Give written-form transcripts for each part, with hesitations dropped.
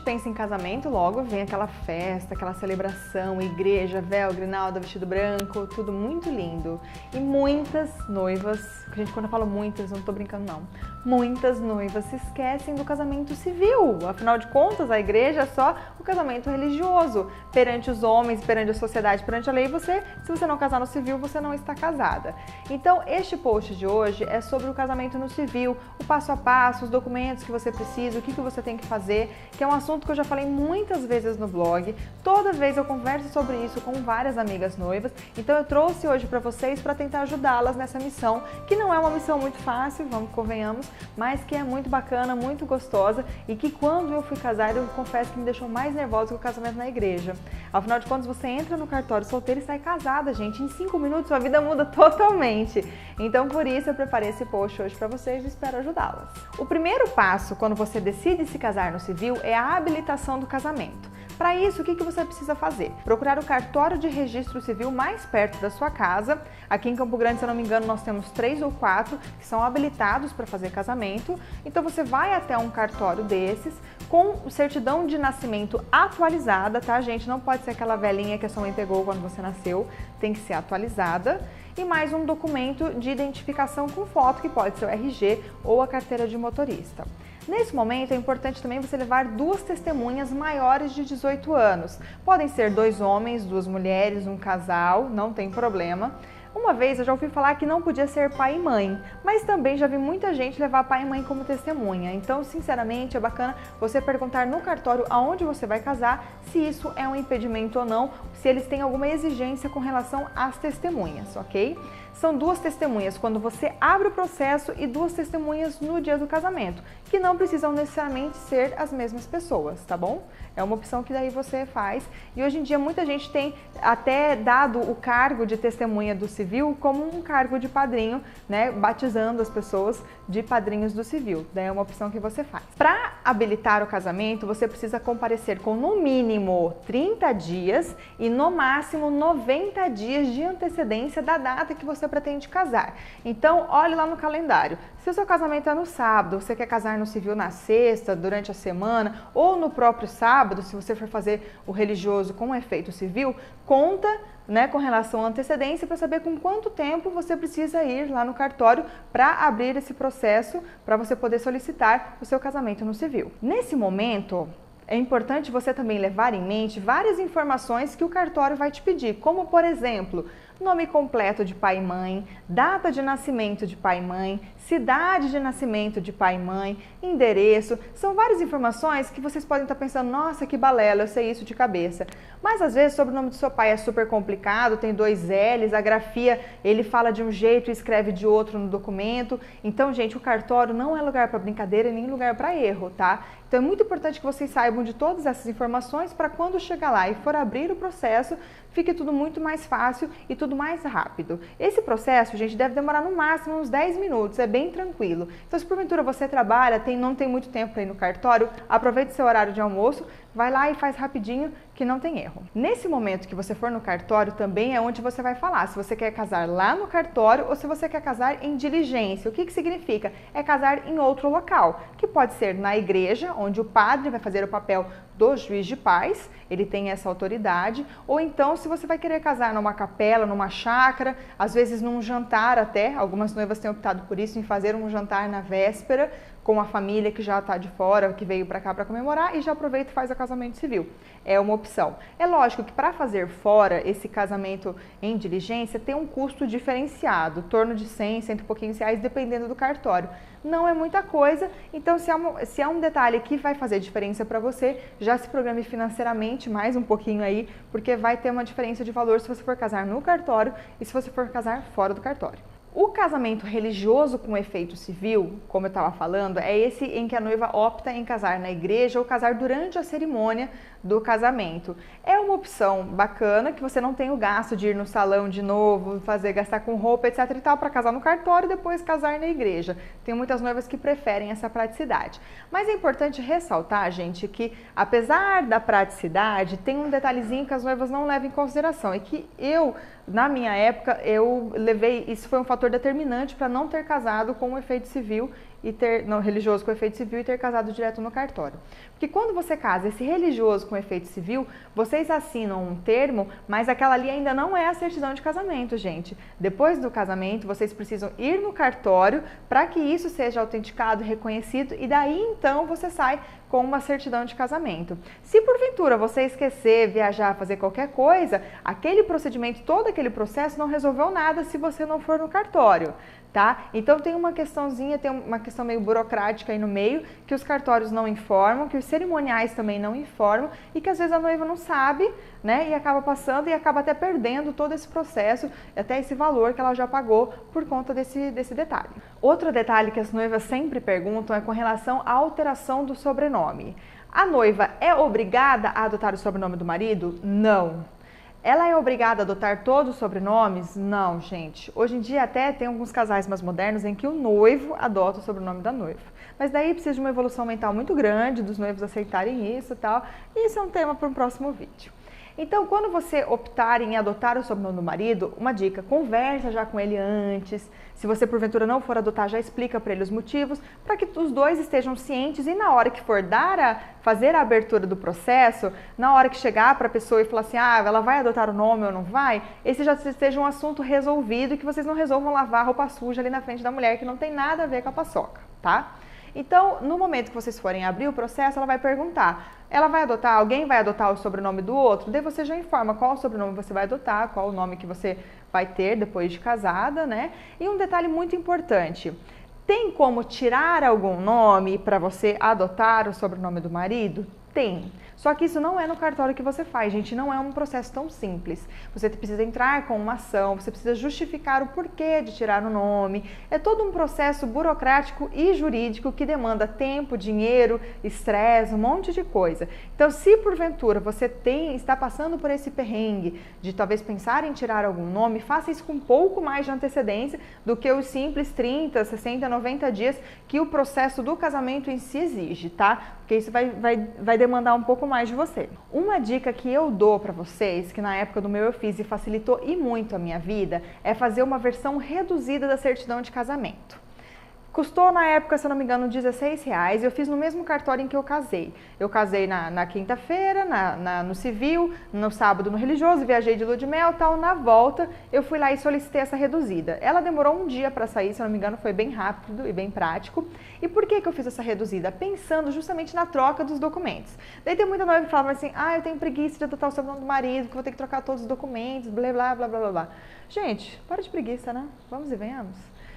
pensa em casamento, logo vem aquela festa, aquela celebração, igreja, véu, grinalda, vestido branco, tudo muito lindo. E muitas noivas, gente, quando eu falo muitas, eu não tô brincando não, muitas noivas se esquecem do casamento civil. Afinal de contas, a igreja é só o casamento religioso. Perante os homens, perante a sociedade, perante a lei, se você não casar no civil, você não está casada. Então, este post de hoje é sobre o casamento no civil, o passo a passo, os documentos que você precisa, o que você tem que fazer, que é um assunto que eu já falei muitas vezes no blog. Toda vez eu converso sobre isso com várias amigas noivas, então eu trouxe hoje para vocês para tentar ajudá-las nessa missão, que não é uma missão muito fácil, convenhamos, mas que é muito bacana, muito gostosa e que quando eu fui casar, eu confesso que me deixou mais nervosa que o casamento na igreja. Afinal de contas, você entra no cartório solteira e sai casada, gente. Em 5 minutos sua vida muda totalmente. Então, por isso, eu preparei esse post hoje para vocês e espero ajudá-las. O primeiro passo, quando você decide se casar no civil, é a habilitação do casamento. Para isso, o que você precisa fazer? Procurar o cartório de registro civil mais perto da sua casa. Aqui em Campo Grande, se eu não me engano, nós temos 3 ou 4 que são habilitados para fazer casamento. Então, você vai até um cartório desses com certidão de nascimento atualizada, tá, gente? Não pode ser aquela velhinha que a sua mãe pegou quando você nasceu, tem que ser atualizada. E mais um documento de identificação com foto, que pode ser o RG ou a carteira de motorista. Nesse momento é importante também você levar 2 testemunhas maiores de 18 anos. Podem ser 2 homens, 2 mulheres, um casal, não tem problema. Uma vez eu já ouvi falar que não podia ser pai e mãe, mas também já vi muita gente levar pai e mãe como testemunha. Então, sinceramente, é bacana você perguntar no cartório aonde você vai casar se isso é um impedimento ou não, se eles têm alguma exigência com relação às testemunhas, ok? São 2 testemunhas quando você abre o processo e 2 testemunhas no dia do casamento, que não precisam necessariamente ser as mesmas pessoas, tá bom? É uma opção que daí você faz. E hoje em dia muita gente tem até dado o cargo de testemunha do civil como um cargo de padrinho, né? Batizando as pessoas de padrinhos do civil. Daí é uma opção que você faz. Para habilitar o casamento, você precisa comparecer com no mínimo 30 dias e no máximo 90 dias de antecedência da data que você pretende casar. Então, olhe lá no calendário. Se o seu casamento é no sábado, você quer casar no civil na sexta, durante a semana, ou no próprio sábado, se você for fazer o religioso com efeito civil, conta, né, com relação à antecedência para saber com quanto tempo você precisa ir lá no cartório para abrir esse processo, para você poder solicitar o seu casamento no civil. Nesse momento, é importante você também levar em mente várias informações que o cartório vai te pedir, como por exemplo, nome completo de pai e mãe, data de nascimento de pai e mãe, cidade de nascimento de pai e mãe, endereço. São várias informações que vocês podem estar pensando, nossa, que balela, eu sei isso de cabeça. Mas às vezes o sobrenome do seu pai é super complicado, tem 2 L's, a grafia ele fala de um jeito e escreve de outro no documento. Então, gente, o cartório não é lugar para brincadeira nem lugar para erro, tá? Então é muito importante que vocês saibam de todas essas informações para quando chegar lá e for abrir o processo, fique tudo muito mais fácil e tudo mais rápido. Esse processo, gente, deve demorar no máximo uns 10 minutos, é bem tranquilo. Então, se porventura você trabalha, não tem muito tempo para ir no cartório, aproveite seu horário de almoço, vai lá e faz rapidinho que não tem erro. Nesse momento que você for no cartório também é onde você vai falar se você quer casar lá no cartório ou se você quer casar em diligência. O que significa? É casar em outro local, que pode ser na igreja, onde o padre vai fazer o papel do juiz de paz, ele tem essa autoridade, ou então se você vai querer casar numa capela, numa chácara, às vezes num jantar até, algumas noivas têm optado por isso, em fazer um jantar na véspera, com a família que já está de fora, que veio para cá para comemorar e já aproveita e faz o casamento civil. É uma opção. É lógico que para fazer fora esse casamento em diligência tem um custo diferenciado, em torno de 100, 100 e pouquinhos reais, dependendo do cartório. Não é muita coisa, então se é um detalhe que vai fazer diferença para você, já se programe financeiramente mais um pouquinho aí, porque vai ter uma diferença de valor se você for casar no cartório e se você for casar fora do cartório. O casamento religioso com efeito civil, como eu estava falando, é esse em que a noiva opta em casar na igreja ou casar durante a cerimônia do casamento. É uma opção bacana que você não tem o gasto de ir no salão de novo, gastar com roupa, etc e tal, para casar no cartório e depois casar na igreja. Tem muitas noivas que preferem essa praticidade. Mas é importante ressaltar, gente, que apesar da praticidade, tem um detalhezinho que as noivas não levam em consideração. É que na minha época, eu levei, isso foi um fator fator determinante para não ter casado com o efeito civil religioso com efeito civil e ter casado direto no cartório. Porque quando você casa esse religioso com efeito civil, vocês assinam um termo, mas aquela ali ainda não é a certidão de casamento, gente. Depois do casamento, vocês precisam ir no cartório para que isso seja autenticado, reconhecido, e daí então você sai com uma certidão de casamento. Se porventura você esquecer, viajar, fazer qualquer coisa, aquele procedimento, todo aquele processo não resolveu nada se você não for no cartório. Tá? Então tem uma questãozinha, tem uma questão meio burocrática aí no meio, que os cartórios não informam, que os cerimoniais também não informam e que às vezes a noiva não sabe, né? E acaba passando e acaba até perdendo todo esse processo, até esse valor que ela já pagou por conta desse detalhe. Outro detalhe que as noivas sempre perguntam é com relação à alteração do sobrenome. A noiva é obrigada a adotar o sobrenome do marido? Não. Ela é obrigada a adotar todos os sobrenomes? Não, gente. Hoje em dia até tem alguns casais mais modernos em que o noivo adota o sobrenome da noiva. Mas daí precisa de uma evolução mental muito grande, dos noivos aceitarem isso e tal. E isso é um tema para um próximo vídeo. Então, quando você optar em adotar o sobrenome do marido, uma dica, conversa já com ele antes. Se você porventura não for adotar, já explica para ele os motivos, para que os dois estejam cientes e na hora que for fazer a abertura do processo, na hora que chegar para a pessoa e falar assim, ela vai adotar o nome ou não vai, esse já seja um assunto resolvido e que vocês não resolvam lavar roupa suja ali na frente da mulher, que não tem nada a ver com a paçoca, tá? Então, no momento que vocês forem abrir o processo, ela vai perguntar, alguém vai adotar o sobrenome do outro? Daí você já informa qual sobrenome você vai adotar, qual o nome que você vai ter depois de casada, né? E um detalhe muito importante, tem como tirar algum nome para você adotar o sobrenome do marido? Tem. Só que isso não é no cartório que você faz, gente, não é um processo tão simples. Você precisa entrar com uma ação, você precisa justificar o porquê de tirar o nome. É todo um processo burocrático e jurídico que demanda tempo, dinheiro, estresse, um monte de coisa. Então, se porventura você está passando por esse perrengue de talvez pensar em tirar algum nome, faça isso com um pouco mais de antecedência do que os simples 30, 60, 90 dias que o processo do casamento em si exige, tá? Porque isso vai demandar um pouco mais de você. Uma dica que eu dou para vocês, que na época do meu eu fiz e facilitou e muito a minha vida, é fazer uma versão reduzida da certidão de casamento. Custou na época, se eu não me engano, R$16 e eu fiz no mesmo cartório em que eu casei. Eu casei na quinta-feira, no civil, no sábado no religioso, viajei de lua de mel, tal. Na volta eu fui lá e solicitei essa reduzida. Ela demorou um dia para sair, se eu não me engano, foi bem rápido e bem prático. E por que eu fiz essa reduzida? Pensando justamente na troca dos documentos. Daí tem muita noiva que falava assim, eu tenho preguiça de adotar o sobrenome do marido, que vou ter que trocar todos os documentos, blá, blá, blá, blá, blá, blá. Gente, para de preguiça, né? Vamos e venhamos.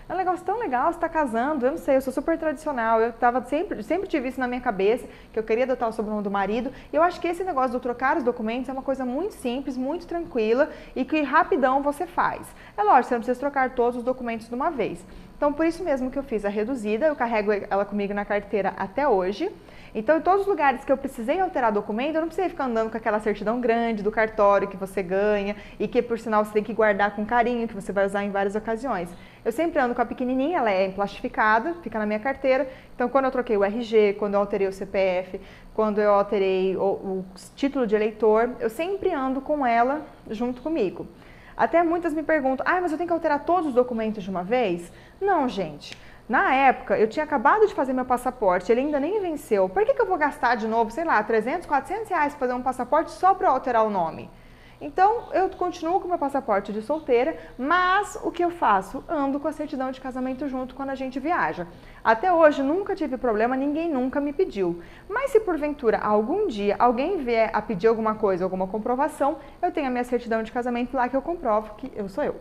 É um negócio tão legal, você tá casando, eu não sei, eu sou super tradicional, eu sempre tive isso na minha cabeça, que eu queria adotar o sobrenome do marido, e eu acho que esse negócio do trocar os documentos é uma coisa muito simples, muito tranquila, e que rapidão você faz. É lógico, você não precisa trocar todos os documentos de uma vez. Então, por isso mesmo que eu fiz a reduzida, eu carrego ela comigo na carteira até hoje. Então, em todos os lugares que eu precisei alterar documento, eu não precisei ficar andando com aquela certidão grande do cartório que você ganha e que, por sinal, você tem que guardar com carinho, que você vai usar em várias ocasiões. Eu sempre ando com a pequenininha, ela é emplastificada, fica na minha carteira. Então, quando eu troquei o RG, quando eu alterei o CPF, quando eu alterei o título de eleitor, eu sempre ando com ela junto comigo. Até muitas me perguntam, mas eu tenho que alterar todos os documentos de uma vez? Não, gente. Na época, eu tinha acabado de fazer meu passaporte, ele ainda nem venceu. Por que eu vou gastar de novo, sei lá, 300, 400 reais para fazer um passaporte só para alterar o nome? Então, eu continuo com meu passaporte de solteira, mas o que eu faço? Ando com a certidão de casamento junto quando a gente viaja. Até hoje, nunca tive problema, ninguém nunca me pediu. Mas se porventura, algum dia, alguém vier a pedir alguma coisa, alguma comprovação, eu tenho a minha certidão de casamento lá que eu comprovo que eu sou eu.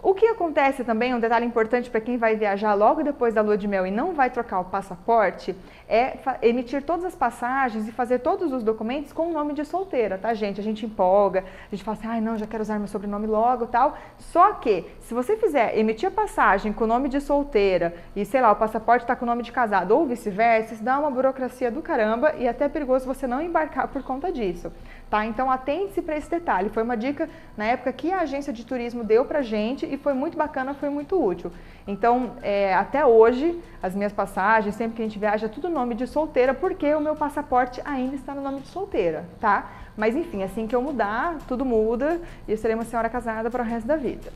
O que acontece também, um detalhe importante para quem vai viajar logo depois da lua de mel e não vai trocar o passaporte, é emitir todas as passagens e fazer todos os documentos com o nome de solteira, tá, gente? A gente empolga, a gente fala assim, não, já quero usar meu sobrenome logo e tal. Só que, se você emitir a passagem com o nome de solteira e, sei lá, o passaporte está com o nome de casado ou vice-versa, isso dá uma burocracia do caramba e até é perigoso você não embarcar por conta disso. Tá? Então, atente-se para esse detalhe. Foi uma dica, na época, que a agência de turismo deu pra gente e foi muito bacana, foi muito útil. Então, até hoje, as minhas passagens, sempre que a gente viaja, é tudo nome de solteira, porque o meu passaporte ainda está no nome de solteira, tá? Mas, enfim, assim que eu mudar, tudo muda e eu serei uma senhora casada para o resto da vida.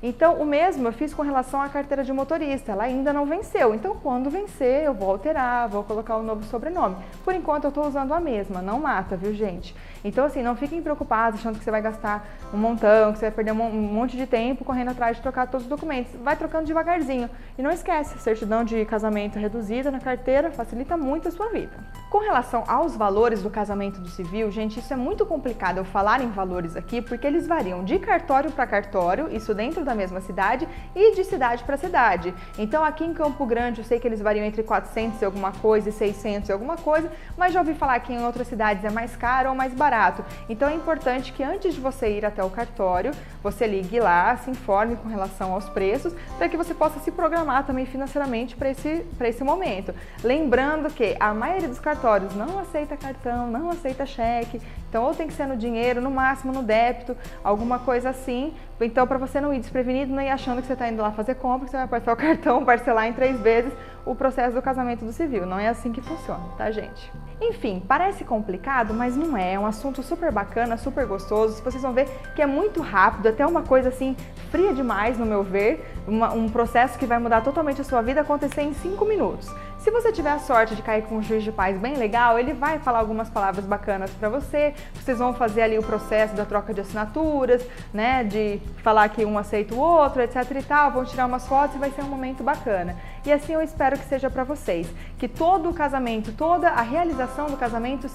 Então, o mesmo eu fiz com relação à carteira de motorista, ela ainda não venceu. Então, quando vencer, eu vou alterar, vou colocar um novo sobrenome. Por enquanto, eu estou usando a mesma, não mata, viu, gente? Então, assim, não fiquem preocupados achando que você vai gastar um montão, que você vai perder um monte de tempo correndo atrás de trocar todos os documentos. Vai trocando devagarzinho. E não esquece, certidão de casamento reduzida na carteira facilita muito a sua vida. Com relação aos valores do casamento do civil, gente, isso é muito complicado eu falar em valores aqui, porque eles variam de cartório para cartório, isso dentro da mesma cidade, e de cidade para cidade. Então, aqui em Campo Grande, eu sei que eles variam entre 400 e alguma coisa e 600 e alguma coisa, mas já ouvi falar que em outras cidades é mais caro ou mais barato. Então, é importante que antes de você ir até o cartório, você ligue lá, se informe com relação aos preços, para que você possa se programar também financeiramente para esse momento. Lembrando que a maioria dos cartórios não aceita cartão, não aceita cheque, então ou tem que ser no dinheiro, no máximo no débito, alguma coisa assim. Então, para você não ir desprevenido, não ir achando que você está indo lá fazer compra, que você vai passar o cartão, parcelar em 3 vezes o processo do casamento do civil. Não é assim que funciona, tá, gente? Enfim, parece complicado, mas não é. É um assunto super bacana, super gostoso. Vocês vão ver que é muito rápido, até uma coisa assim fria demais, no meu ver. Um processo que vai mudar totalmente a sua vida acontecer em 5 minutos. Se você tiver a sorte de cair com um juiz de paz bem legal, ele vai falar algumas palavras bacanas para você. Vocês vão fazer ali o processo da troca de assinaturas, né, de falar que um aceita o outro, etc e tal, vão tirar umas fotos e vai ser um momento bacana. E assim eu espero que seja para vocês, que todo o casamento, toda a realização do casamento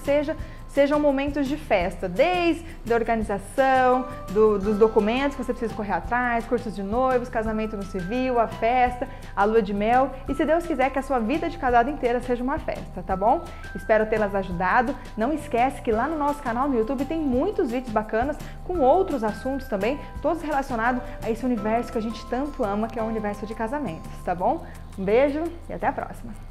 sejam momentos de festa, desde a organização, dos documentos que você precisa correr atrás, cursos de noivos, casamento no civil, a festa, a lua de mel e, se Deus quiser, que a sua vida de casado inteira seja uma festa, tá bom? Espero tê-las ajudado. Não esquece que lá no nosso canal no YouTube tem muitos vídeos bacanas com outros assuntos também, todos relacionados a esse universo que a gente tanto ama, que é o universo de casamentos, tá bom? Um beijo e até a próxima!